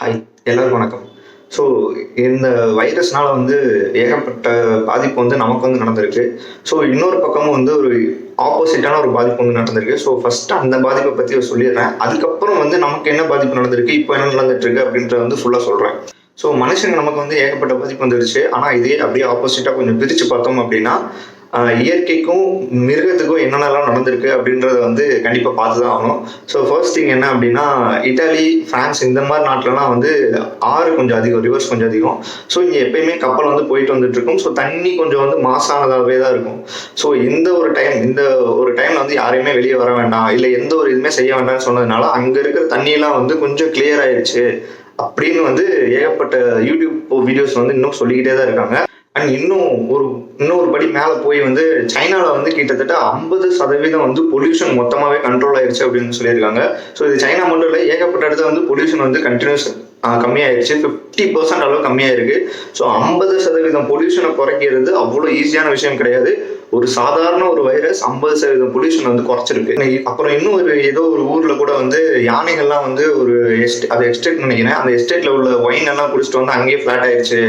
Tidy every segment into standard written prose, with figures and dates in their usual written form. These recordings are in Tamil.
ஹாய், எல்லாருக்கும் வணக்கம். ஸோ இந்த வைரஸ்னால ஏகப்பட்ட பாதிப்பு நமக்கு நடந்திருக்கு. ஸோ இன்னொரு பக்கமும் ஒரு ஆப்போசிட்டான ஒரு பாதிப்பு நடந்திருக்கு. ஸோ ஃபர்ஸ்ட் அந்த பாதிப்பை பற்றி சொல்லிடுறேன். அதுக்கப்புறம் நமக்கு என்ன பாதிப்பு நடந்திருக்கு, இப்போ என்ன நடந்துட்டு இருக்கு அப்படின்றத ஃபுல்லாக சொல்கிறேன். ஸோ மனுஷங்க நமக்கு ஏகப்பட்ட பாதிப்பு வந்துருச்சு. ஆனால் இதே அப்படியே ஆப்போசிட்டாக கொஞ்சம் பிரித்து பார்த்தோம் அப்படின்னா, இயற்கைக்கும் மிருகத்துக்கும் என்னென்னலாம் நடந்திருக்கு அப்படின்றத கண்டிப்பாக பார்த்து தான் ஆகணும். ஸோ ஃபர்ஸ்ட் திங் என்ன அப்படின்னா, இட்டாலி, ஃப்ரான்ஸ் இந்த மாதிரி நாட்டிலலாம் ஆறு கொஞ்சம் அதிகம், ரிவர்ஸ் கொஞ்சம் அதிகம். ஸோ இங்கே எப்பயுமே கப்பல் போயிட்டு வந்துட்டு இருக்கும். ஸோ தண்ணி கொஞ்சம் மாசானதாகவே தான் இருக்கும். ஸோ இந்த ஒரு டைம்ல யாரையுமே வெளியே வர வேண்டாம், இல்லை எந்த ஒரு இதுவுமே செய்ய வேண்டாம்னு சொன்னதுனால அங்கே இருக்கிற தண்ணியெல்லாம் கொஞ்சம் கிளியர் ஆயிடுச்சு அப்படின்னு ஏகப்பட்ட யூடியூப் வீடியோஸ் இன்னும் சொல்லிக்கிட்டே தான் இருக்காங்க. அண்ட் இன்னொரு படி மேலே போய் சைனாவில் கிட்டத்தட்ட 50% பொல்யூஷன் மொத்தமாகவே கண்ட்ரோல் ஆயிடுச்சு அப்படின்னு சொல்லியிருக்காங்க. ஸோ இது சைனா மட்டும் இல்லை, ஏகப்பட்ட இடத்துல பொல்யூஷன் கண்டினியூஸ் கம்மியாயிருச்சு. 50% அளவு கம்மியாயிருக்கு. ஸோ 50% பொல்யூஷனை குறைக்கிறது அவ்வளோ ஈஸியான விஷயம் கிடையாது. ஒரு சாதாரண ஒரு வைரஸ் 50% பொல்யூஷன் குறைச்சிருக்கு. அப்புறம் இன்னும் ஏதோ ஒரு ஊர்ல கூட யானைகள்லாம் ஒரு அது எஸ்டேட் நினைக்கிறேன், அந்த எஸ்டேட்ல உள்ள ஒயின் எல்லாம் குடிச்சிட்டு அங்கேயே ஃபிளாட் ஆயிடுச்சு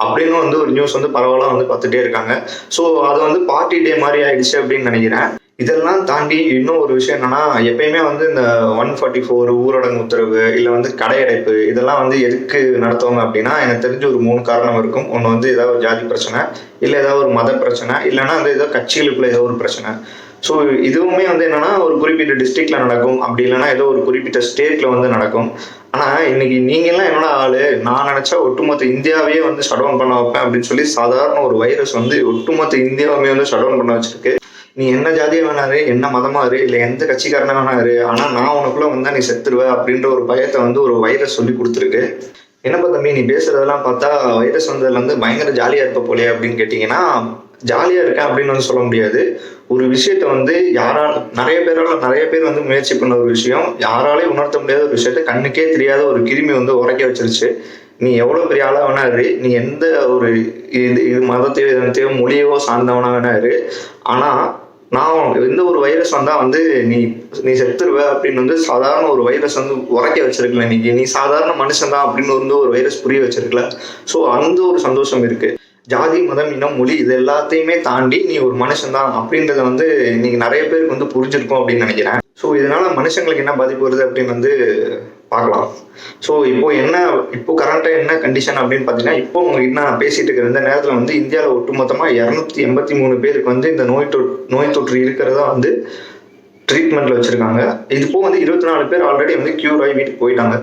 அப்படின்னு ஒரு நியூஸ் பரவலா பார்த்துட்டே இருக்காங்க. ஸோ அது பார்ட்டி டே மாதிரி ஆயிடுச்சு அப்படின்னு நினைக்கிறேன். இதெல்லாம் தாண்டி இன்னும் ஒரு விஷயம் என்னன்னா, எப்பயுமே இந்த 144 ஊரடங்கு உத்தரவு இல்லை கடையடைப்பு இதெல்லாம் எதுக்கு நடத்துவாங்க அப்படின்னா, எனக்கு தெரிஞ்சு ஒரு 3 காரணம் இருக்கும். ஒன்று ஏதாவது ஜாதி பிரச்சனை, இல்லை ஏதாவது ஒரு மத பிரச்சனை, இல்லைன்னா ஏதோ கட்சிகளுக்குள்ள ஏதோ ஒரு பிரச்சனை. ஸோ இதுவுமே என்னன்னா ஒரு குறிப்பிட்ட டிஸ்ட்ரிக்ட்ல நடக்கும், அப்படி இல்லைன்னா ஏதோ ஒரு குறிப்பிட்ட ஸ்டேட்ல நடக்கும். ஆனா இன்னைக்கு நீங்கெல்லாம் என்னோட ஆளு, நான் நினைச்சா ஒட்டுமொத்த இந்தியாவையே ஷட் டவுன் பண்ண வைப்பேன் அப்படின்னு சொல்லி சாதாரண ஒரு வைரஸ் ஒட்டுமொத்த இந்தியாவுமே ஷட் டவுன் பண்ண வச்சிருக்கு. நீ என்ன ஜாதியா வேணாரு, என்ன மதமா இரு, இல்லை எந்த கட்சிக்காரனா வேணாரு, ஆனா நான் உனக்குள்ள நீ செத்துருவ அப்படின்ற ஒரு பயத்தை ஒரு வைரஸ் சொல்லி கொடுத்துருக்கு. என்னப்பா தம்பி நீ பேசுறதெல்லாம் பார்த்தா வைரஸ் பயங்கர ஜாலியா இருப்ப போலே அப்படின்னு கேட்டீங்கன்னா, ஜாலியா இருக்கேன் அப்படின்னு சொல்ல முடியாது. ஒரு விஷயத்த நிறைய பேர் முயற்சி பண்ண ஒரு விஷயம், யாராலையும் உணர்த்த முடியாத ஒரு விஷயத்த கண்ணுக்கே தெரியாத ஒரு கிருமி உரைக்க வச்சிருச்சு. நீ எவ்வளவு பெரிய ஆளா வேணா இரு, நீ எந்த ஒரு இது மதத்தையோ இதத்தையோ மொழியவோ சார்ந்தவனா வேணா இரு, ஆனா நான் எந்த ஒரு வைரஸ் நீ செத்துருவ அப்படின்னு சாதாரண ஒரு வைரஸ் உரைக்க வச்சிருக்கல. நீ சாதாரண மனுஷன் தான் அப்படின்னு ஒரு வைரஸ் புரிய வச்சிருக்கல. ஸோ அந்த ஒரு சந்தோஷம் இருக்கு. ஜாதி, மதம், இனம், மொழி இது எல்லாத்தையுமே தாண்டி நீ ஒரு மனுஷன் தான் அப்படின்றத இன்னைக்கு நிறைய பேருக்கு புரிஞ்சிருக்கும் அப்படின்னு நினைக்கிறேன். ஸோ இதனால மனுஷங்களுக்கு என்ன பாதிப்பு வருது அப்படின்னு பார்க்கலாம். ஸோ இப்போ கரண்டா என்ன கண்டிஷன் அப்படின்னு பார்த்தீங்கன்னா, இப்போ உங்ககிட்ட நான் பேசிட்டு இருக்கிற இந்த நேரத்தில் இந்தியாவில் ஒட்டுமொத்தமாக 283 பேருக்கு இந்த நோய் தொற்று இருக்கிறதா ட்ரீட்மெண்ட்ல வச்சிருக்காங்க. இது இப்போ 24 பேர் ஆல்ரெடி கியூர் ஆகி வீட்டுக்கு போயிட்டாங்க.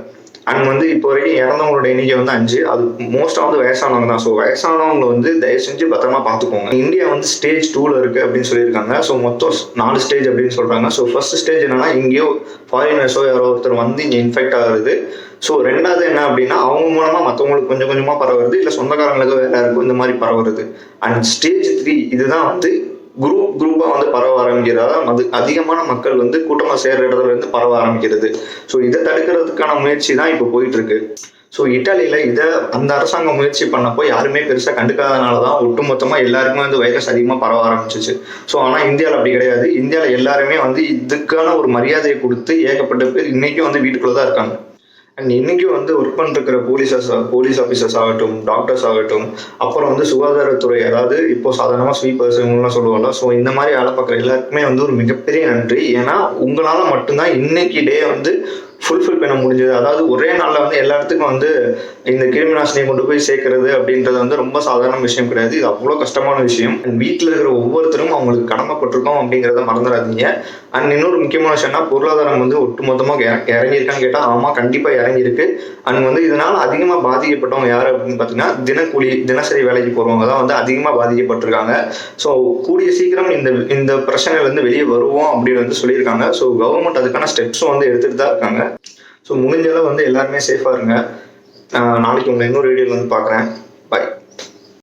அண்ட் இப்போ வரைக்கும் இறந்தவங்களோட எண்ணிக்கை 5. அது மோஸ்டா வயசானவங்க தான். ஸோ வயசானவங்களை தயவு செஞ்சு பத்திரமா பார்த்துக்கோங்க. இந்தியா ஸ்டேஜ் 2ல இருக்கு அப்படின்னு சொல்லியிருக்காங்க. ஸோ மொத்தம் 4 ஸ்டேஜ் அப்படின்னு சொல்றாங்க. ஸோ ஃபர்ஸ்ட் ஸ்டேஜ் என்னன்னா, இங்கேயோ ஃபாரினர்ஸோ யாரோ ஒருத்தர் இங்கே இன்ஃபெக்ட் ஆகுறது. ஸோ ரெண்டாவது என்ன அப்படின்னா, அவங்க மூலமா மற்றவங்களுக்கு கொஞ்சம் கொஞ்சமா பரவுறது, இல்லை சொந்தக்காரங்களுக்கு வேற யாருக்கும் இந்த மாதிரி பரவுறது. அண்ட் ஸ்டேஜ் 3 இதுதான் குரூப்பா பரவ ஆரம்பிக்கிறதா, அது அதிகமான மக்கள் கூட்டமா சேர்ற இடத்துல இருந்து பரவ ஆரம்பிக்கிறது. ஸோ இதை தடுக்கிறதுக்கான முயற்சி தான் இப்போ போயிட்டு இருக்கு. ஸோ இட்டாலியில அந்த அரசாங்கம் முயற்சி பண்ணப்போ யாருமே பெருசா கண்டுக்காதனாலதான் ஒட்டுமொத்தமா எல்லாருக்குமே வைரஸ் அதிகமா பரவ ஆரம்பிச்சிச்சு. ஸோ ஆனா இந்தியாவில் அப்படி கிடையாது. இந்தியாவில் எல்லாருமே இதுக்கான ஒரு மரியாதையை கொடுத்து ஏகப்பட்ட பேர் இன்னைக்கும் வீட்டுக்குள்ளதான் இருக்காங்க. அண்ட் இன்னைக்கும் ஒர்க் பண்ணிருக்கிற போலீஸ் ஆஃபீஸர்ஸ் ஆகட்டும், டாக்டர்ஸ் ஆகட்டும், அப்புறம் சுகாதாரத்துறை, அதாவது இப்போ சாதாரணமா ஸ்வீப்பர்ஸ் இவங்கெல்லாம் சொல்லுவாங்க. ஸோ இந்த மாதிரி வேலை பார்க்குற எல்லாருக்குமே ஒரு மிகப்பெரிய நன்றி. ஏன்னா உங்களால மட்டும்தான் இன்னைக்கு டே ஃபுல்ஃபில் பண்ண முடிஞ்சது. அதாவது ஒரே நாளில் எல்லா இடத்துக்கும் இந்த கிருமி நாசினியை கொண்டு போய் சேர்க்கறது அப்படின்றது ரொம்ப சாதாரண விஷயம் கிடையாது. இது அவ்வளோ கஷ்டமான விஷயம். அண்ட் வீட்டில் இருக்கிற ஒவ்வொருத்தரும் அவங்களுக்கு கடமைப்பட்டிருக்கோம் அப்படிங்கிறத மறந்துடாதீங்க. அண்ட் இன்னொரு முக்கியமான விஷயம்னா, பொருளாதாரம் ஒட்டுமொத்தமாக இறங்கியிருக்கான்னு கேட்டால் ஆமாம், கண்டிப்பாக இறங்கியிருக்கு. அண்ட் இதனால அதிகமாக பாதிக்கப்பட்டவங்க யார் அப்படின்னு பார்த்தீங்கன்னா, தினசரி வேலைக்கு போகிறவங்க தான் அதிகமாக பாதிக்கப்பட்டிருக்காங்க. ஸோ கூடிய சீக்கிரம் இந்த பிரச்சனையிலேருந்து வெளியே வருவோம் அப்படின்னு சொல்லியிருக்காங்க. ஸோ கவர்மெண்ட் அதுக்கான ஸ்டெப்ஸும் எடுத்துகிட்டு தான் இருக்காங்க. ஸோ முடிஞ்சளவு எல்லாருமே சேஃபாக இருங்க. நாளைக்கு உங்களை இன்னொரு வீடியோவில் பார்க்குறேன்.